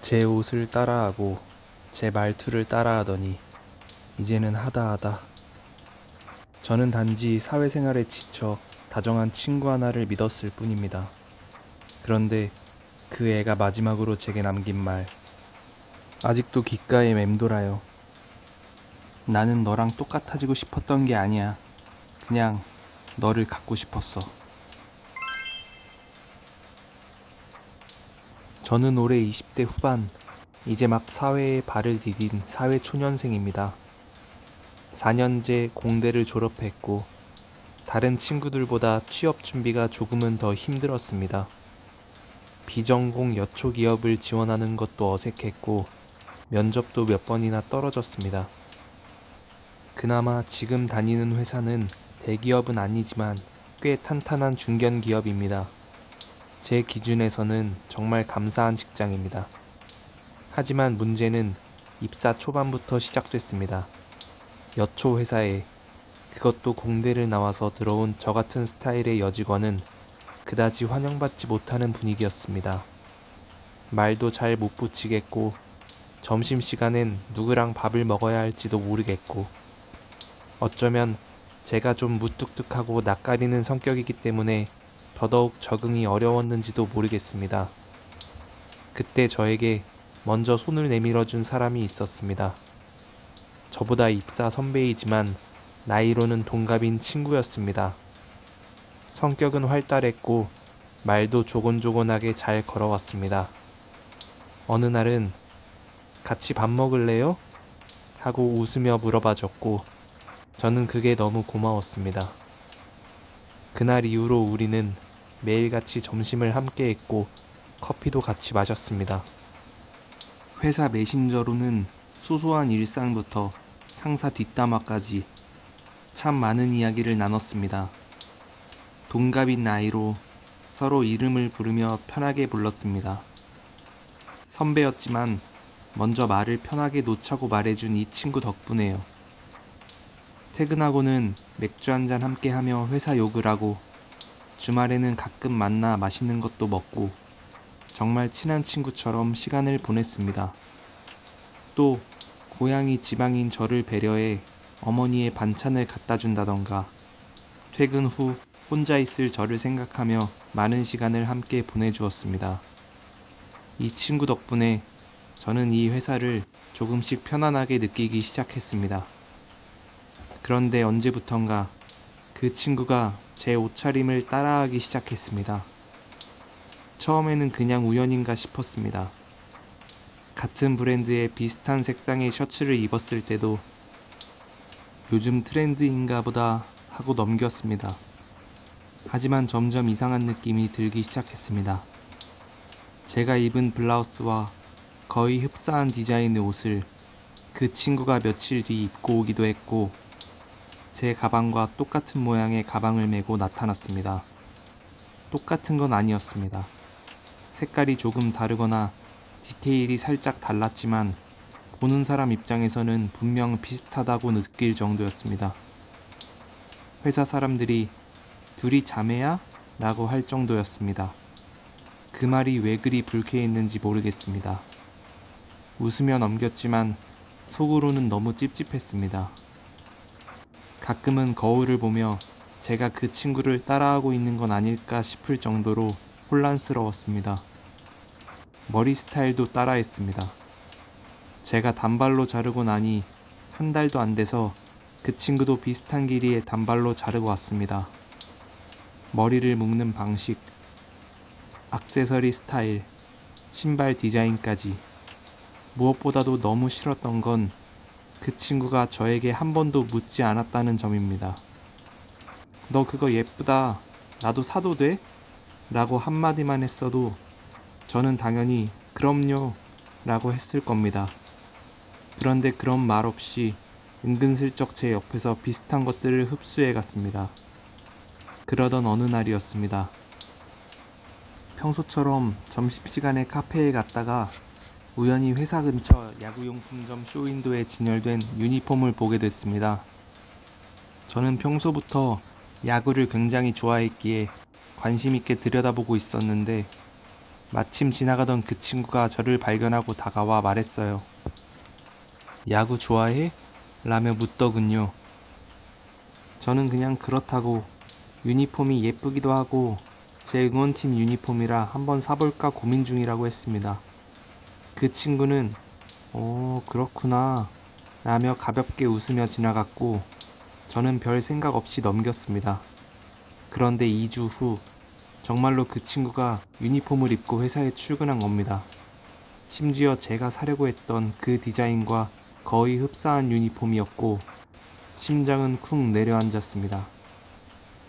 제 옷을 따라하고 제 말투를 따라하더니 이제는 하다하다. 저는 단지 사회생활에 지쳐 다정한 친구 하나를 믿었을 뿐입니다. 그런데 그 애가 마지막으로 제게 남긴 말, 아직도 귓가에 맴돌아요. 나는 너랑 똑같아지고 싶었던 게 아니야. 그냥 너를 갖고 싶었어. 저는 올해 20대 후반, 이제 막 사회에 발을 디딘 사회초년생입니다. 4년제 공대를 졸업했고 다른 친구들보다 취업 준비가 조금은 더 힘들었습니다. 비전공 여초기업을 지원하는 것도 어색했고 면접도 몇 번이나 떨어졌습니다. 그나마 지금 다니는 회사는 대기업은 아니지만 꽤 탄탄한 중견기업입니다. 제 기준에서는 정말 감사한 직장입니다. 하지만 문제는 입사 초반부터 시작됐습니다. 여초 회사에, 그것도 공대를 나와서 들어온 저 같은 스타일의 여직원은 그다지 환영받지 못하는 분위기였습니다. 말도 잘 못 붙이겠고 점심시간엔 누구랑 밥을 먹어야 할지도 모르겠고 어쩌면 제가 좀 무뚝뚝하고 낯가리는 성격이기 때문에 더더욱 적응이 어려웠는지도 모르겠습니다. 그때 저에게 먼저 손을 내밀어준 사람이 있었습니다. 저보다 입사 선배이지만 나이로는 동갑인 친구였습니다. 성격은 활달했고 말도 조곤조곤하게 잘 걸어왔습니다. 어느 날은 같이 밥 먹을래요? 하고 웃으며 물어봐줬고 저는 그게 너무 고마웠습니다. 그날 이후로 우리는 매일같이 점심을 함께 했고 커피도 같이 마셨습니다. 회사 메신저로는 소소한 일상부터 상사 뒷담화까지 참 많은 이야기를 나눴습니다. 동갑인 나이로 서로 이름을 부르며 편하게 불렀습니다. 선배였지만 먼저 말을 편하게 놓자고 말해준 이 친구 덕분에요. 퇴근하고는 맥주 한잔 함께 하며 회사 욕을 하고 주말에는 가끔 만나 맛있는 것도 먹고 정말 친한 친구처럼 시간을 보냈습니다. 또 고향이 지방인 저를 배려해 어머니의 반찬을 갖다 준다던가 퇴근 후 혼자 있을 저를 생각하며 많은 시간을 함께 보내주었습니다. 이 친구 덕분에 저는 이 회사를 조금씩 편안하게 느끼기 시작했습니다. 그런데 언제부턴가 그 친구가 제 옷차림을 따라하기 시작했습니다. 처음에는 그냥 우연인가 싶었습니다. 같은 브랜드의 비슷한 색상의 셔츠를 입었을 때도 요즘 트렌드인가 보다 하고 넘겼습니다. 하지만 점점 이상한 느낌이 들기 시작했습니다. 제가 입은 블라우스와 거의 흡사한 디자인의 옷을 그 친구가 며칠 뒤 입고 오기도 했고 제 가방과 똑같은 모양의 가방을 메고 나타났습니다. 똑같은 건 아니었습니다. 색깔이 조금 다르거나 디테일이 살짝 달랐지만 보는 사람 입장에서는 분명 비슷하다고 느낄 정도였습니다. 회사 사람들이 둘이 자매야? 라고 할 정도였습니다. 그 말이 왜 그리 불쾌했는지 모르겠습니다. 웃으며 넘겼지만 속으로는 너무 찝찝했습니다. 가끔은 거울을 보며 제가 그 친구를 따라하고 있는 건 아닐까 싶을 정도로 혼란스러웠습니다. 머리 스타일도 따라했습니다. 제가 단발로 자르고 나니 한 달도 안 돼서 그 친구도 비슷한 길이의 단발로 자르고 왔습니다. 머리를 묶는 방식, 액세서리 스타일, 신발 디자인까지 무엇보다도 너무 싫었던 건 그 친구가 저에게 한 번도 묻지 않았다는 점입니다. 너 그거 예쁘다. 나도 사도 돼? 라고 한마디만 했어도 저는 당연히 그럼요 라고 했을 겁니다. 그런데 그런 말 없이 은근슬쩍 제 옆에서 비슷한 것들을 흡수해 갔습니다. 그러던 어느 날이었습니다. 평소처럼 점심시간에 카페에 갔다가 우연히 회사 근처 야구용품점 쇼윈도에 진열된 유니폼을 보게 됐습니다. 저는 평소부터 야구를 굉장히 좋아했기에 관심 있게 들여다보고 있었는데 마침 지나가던 그 친구가 저를 발견하고 다가와 말했어요. 야구 좋아해? 라며 묻더군요. 저는 그냥 그렇다고 유니폼이 예쁘기도 하고 제 응원팀 유니폼이라 한번 사볼까 고민 중이라고 했습니다. 그 친구는 그렇구나 라며 가볍게 웃으며 지나갔고 저는 별 생각 없이 넘겼습니다. 그런데 2주 후 정말로 그 친구가 유니폼을 입고 회사에 출근한 겁니다. 심지어 제가 사려고 했던 그 디자인과 거의 흡사한 유니폼이었고 심장은 쿵 내려앉았습니다.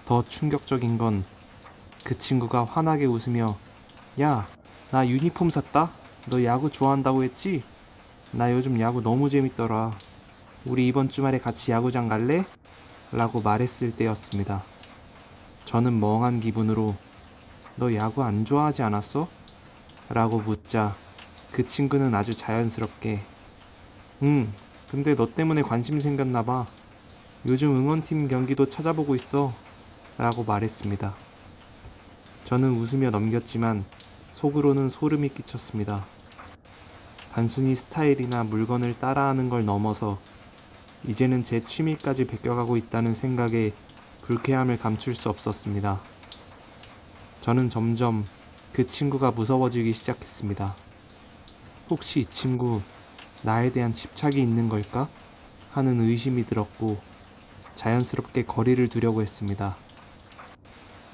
더 충격적인 건 그 친구가 환하게 웃으며 야, 나 유니폼 샀다? 너 야구 좋아한다고 했지? 나 요즘 야구 너무 재밌더라. 우리 이번 주말에 같이 야구장 갈래? 라고 말했을 때였습니다. 저는 멍한 기분으로 너 야구 안 좋아하지 않았어? 라고 묻자 그 친구는 아주 자연스럽게 근데 너 때문에 관심 생겼나 봐. 요즘 응원팀 경기도 찾아보고 있어. 라고 말했습니다. 저는 웃으며 넘겼지만 속으로는 소름이 끼쳤습니다. 단순히 스타일이나 물건을 따라하는 걸 넘어서 이제는 제 취미까지 베껴가고 있다는 생각에 불쾌함을 감출 수 없었습니다. 저는 점점 그 친구가 무서워지기 시작했습니다. 혹시 이 친구 나에 대한 집착이 있는 걸까? 하는 의심이 들었고 자연스럽게 거리를 두려고 했습니다.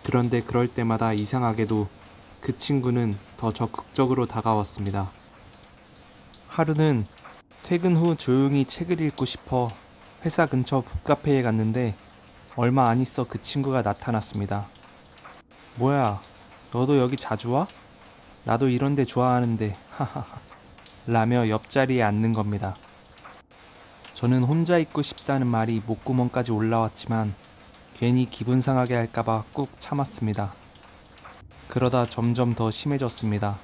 그런데 그럴 때마다 이상하게도 그 친구는 더 적극적으로 다가왔습니다. 하루는 퇴근 후 조용히 책을 읽고 싶어 회사 근처 북카페에 갔는데 얼마 안 있어 그 친구가 나타났습니다. 뭐야, 너도 여기 자주 와? 나도 이런 데 좋아하는데 하하하 라며 옆자리에 앉는 겁니다. 저는 혼자 있고 싶다는 말이 목구멍까지 올라왔지만 괜히 기분 상하게 할까봐 꾹 참았습니다. 그러다 점점 더 심해졌습니다.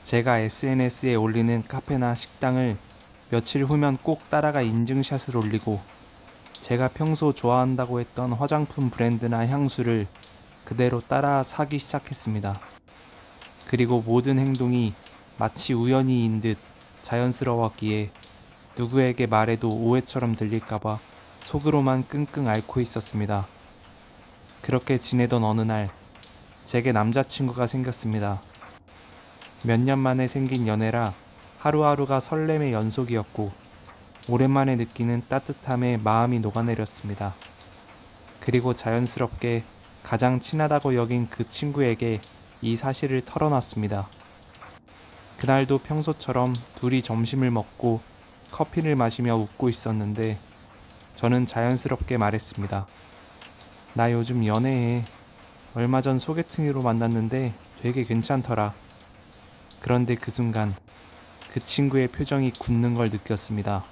제가 SNS에 올리는 카페나 식당을 며칠 후면 꼭 따라가 인증샷을 올리고 제가 평소 좋아한다고 했던 화장품 브랜드나 향수를 그대로 따라 사기 시작했습니다. 그리고 모든 행동이 마치 우연히인 듯 자연스러웠기에 누구에게 말해도 오해처럼 들릴까봐 속으로만 끙끙 앓고 있었습니다. 그렇게 지내던 어느 날 제게 남자친구가 생겼습니다. 몇 년 만에 생긴 연애라 하루하루가 설렘의 연속이었고 오랜만에 느끼는 따뜻함에 마음이 녹아내렸습니다. 그리고 자연스럽게 가장 친하다고 여긴 그 친구에게 이 사실을 털어놨습니다. 그날도 평소처럼 둘이 점심을 먹고 커피를 마시며 웃고 있었는데 저는 자연스럽게 말했습니다. 나 요즘 연애해. 얼마 전 소개팅으로 만났는데 되게 괜찮더라. 그런데 그 순간 그 친구의 표정이 굳는 걸 느꼈습니다.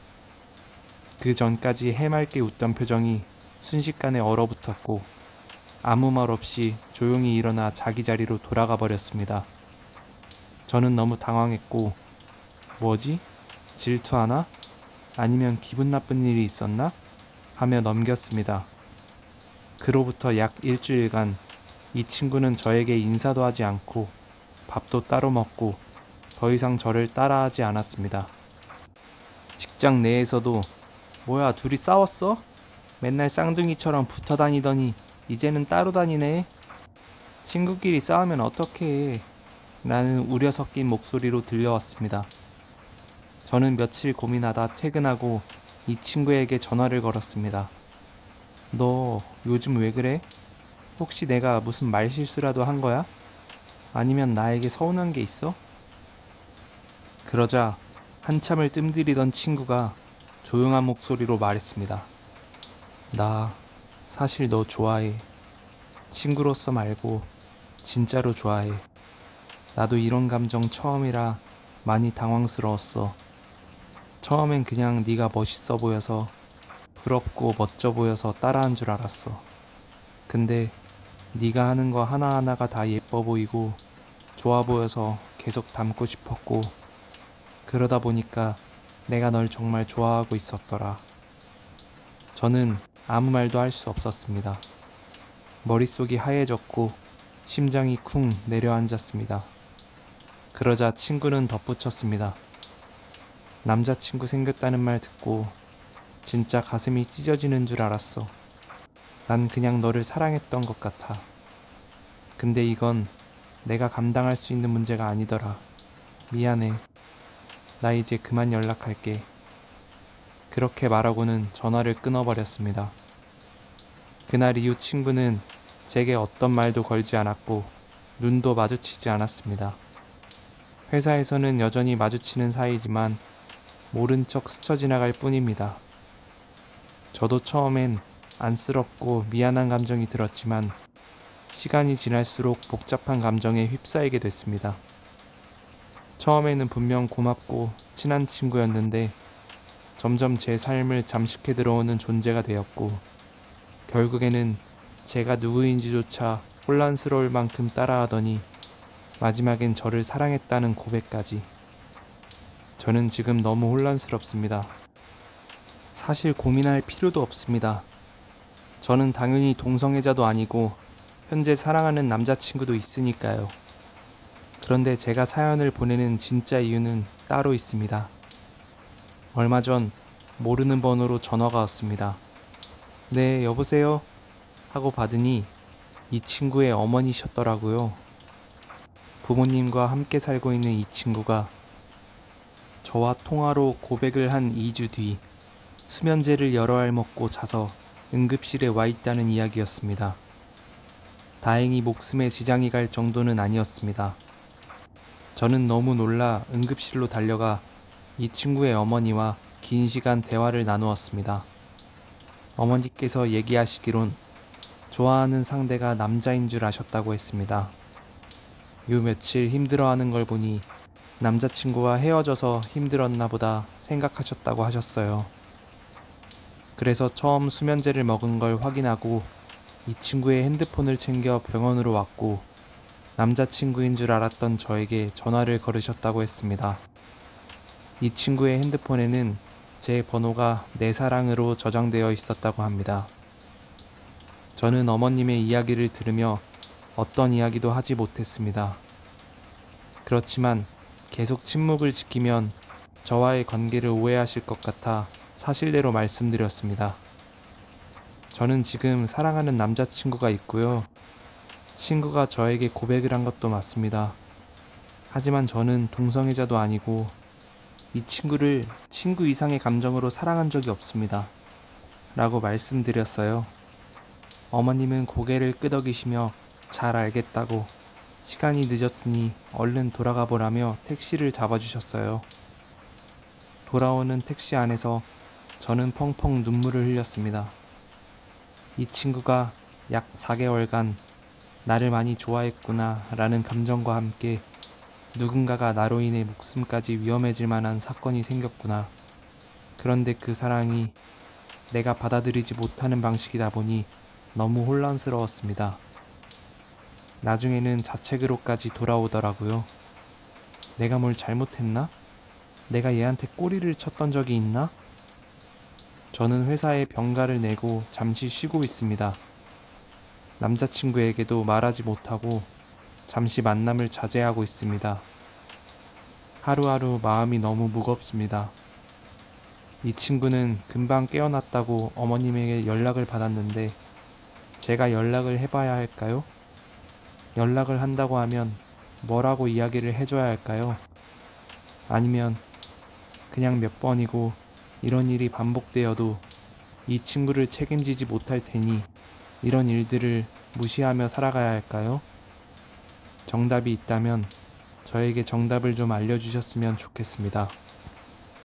그 전까지 해맑게 웃던 표정이 순식간에 얼어붙었고 아무 말 없이 조용히 일어나 자기 자리로 돌아가 버렸습니다. 저는 너무 당황했고 뭐지? 질투하나? 아니면 기분 나쁜 일이 있었나? 하며 넘겼습니다. 그로부터 약 일주일간 이 친구는 저에게 인사도 하지 않고 밥도 따로 먹고 더 이상 저를 따라하지 않았습니다. 직장 내에서도 뭐야 둘이 싸웠어? 맨날 쌍둥이처럼 붙어 다니더니 이제는 따로 다니네. 친구끼리 싸우면 어떡해. 라는 우려 섞인 목소리로 들려왔습니다. 저는 며칠 고민하다 퇴근하고 이 친구에게 전화를 걸었습니다. 너 요즘 왜 그래? 혹시 내가 무슨 말실수라도 한 거야? 아니면 나에게 서운한 게 있어? 그러자 한참을 뜸들이던 친구가 조용한 목소리로 말했습니다. 나 사실 너 좋아해. 친구로서 말고 진짜로 좋아해. 나도 이런 감정 처음이라 많이 당황스러웠어. 처음엔 그냥 네가 멋있어 보여서 부럽고 멋져 보여서 따라한 줄 알았어. 근데 네가 하는 거 하나하나가 다 예뻐 보이고 좋아 보여서 계속 닮고 싶었고 그러다 보니까 내가 널 정말 좋아하고 있었더라. 저는 아무 말도 할 수 없었습니다. 머릿속이 하얘졌고 심장이 쿵 내려앉았습니다. 그러자 친구는 덧붙였습니다. 남자친구 생겼다는 말 듣고 진짜 가슴이 찢어지는 줄 알았어. 난 그냥 너를 사랑했던 것 같아. 근데 이건 내가 감당할 수 있는 문제가 아니더라. 미안해. 나 이제 그만 연락할게. 그렇게 말하고는 전화를 끊어버렸습니다. 그날 이후 친구는 제게 어떤 말도 걸지 않았고 눈도 마주치지 않았습니다. 회사에서는 여전히 마주치는 사이지만 모른 척 스쳐 지나갈 뿐입니다. 저도 처음엔 안쓰럽고 미안한 감정이 들었지만 시간이 지날수록 복잡한 감정에 휩싸이게 됐습니다. 처음에는 분명 고맙고 친한 친구였는데 점점 제 삶을 잠식해 들어오는 존재가 되었고 결국에는 제가 누구인지조차 혼란스러울 만큼 따라하더니 마지막엔 저를 사랑했다는 고백까지. 저는 지금 너무 혼란스럽습니다. 사실 고민할 필요도 없습니다. 저는 당연히 동성애자도 아니고 현재 사랑하는 남자친구도 있으니까요. 그런데 제가 사연을 보내는 진짜 이유는 따로 있습니다. 얼마 전 모르는 번호로 전화가 왔습니다. 네, 여보세요? 하고 받으니 이 친구의 어머니셨더라고요. 부모님과 함께 살고 있는 이 친구가 저와 통화로 고백을 한 2주 뒤 수면제를 여러 알 먹고 자서 응급실에 와 있다는 이야기였습니다. 다행히 목숨에 지장이 갈 정도는 아니었습니다. 저는 너무 놀라 응급실로 달려가 이 친구의 어머니와 긴 시간 대화를 나누었습니다. 어머니께서 얘기하시기론 좋아하는 상대가 남자인 줄 아셨다고 했습니다. 요 며칠 힘들어하는 걸 보니 남자친구와 헤어져서 힘들었나 보다 생각하셨다고 하셨어요. 그래서 처음 수면제를 먹은 걸 확인하고 이 친구의 핸드폰을 챙겨 병원으로 왔고 남자친구인 줄 알았던 저에게 전화를 걸으셨다고 했습니다. 이 친구의 핸드폰에는 제 번호가 내 사랑으로 저장되어 있었다고 합니다. 저는 어머님의 이야기를 들으며 어떤 이야기도 하지 못했습니다. 그렇지만 계속 침묵을 지키면 저와의 관계를 오해하실 것 같아 사실대로 말씀드렸습니다. 저는 지금 사랑하는 남자친구가 있고요. 친구가 저에게 고백을 한 것도 맞습니다. 하지만 저는 동성애자도 아니고 이 친구를 친구 이상의 감정으로 사랑한 적이 없습니다. 라고 말씀드렸어요. 어머님은 고개를 끄덕이시며 잘 알겠다고 시간이 늦었으니 얼른 돌아가 보라며 택시를 잡아주셨어요. 돌아오는 택시 안에서 저는 펑펑 눈물을 흘렸습니다. 이 친구가 약 4개월간 나를 많이 좋아했구나 라는 감정과 함께 누군가가 나로 인해 목숨까지 위험해질 만한 사건이 생겼구나. 그런데 그 사랑이 내가 받아들이지 못하는 방식이다 보니 너무 혼란스러웠습니다. 나중에는 자책으로까지 돌아오더라고요. 내가 뭘 잘못했나? 내가 얘한테 꼬리를 쳤던 적이 있나? 저는 회사에 병가를 내고 잠시 쉬고 있습니다. 남자친구에게도 말하지 못하고 잠시 만남을 자제하고 있습니다. 하루하루 마음이 너무 무겁습니다. 이 친구는 금방 깨어났다고 어머님에게 연락을 받았는데 제가 연락을 해봐야 할까요? 연락을 한다고 하면 뭐라고 이야기를 해줘야 할까요? 아니면 그냥 몇 번이고 이런 일이 반복되어도 이 친구를 책임지지 못할 테니 이런 일들을 무시하며 살아가야 할까요? 정답이 있다면 저에게 정답을 좀 알려주셨으면 좋겠습니다.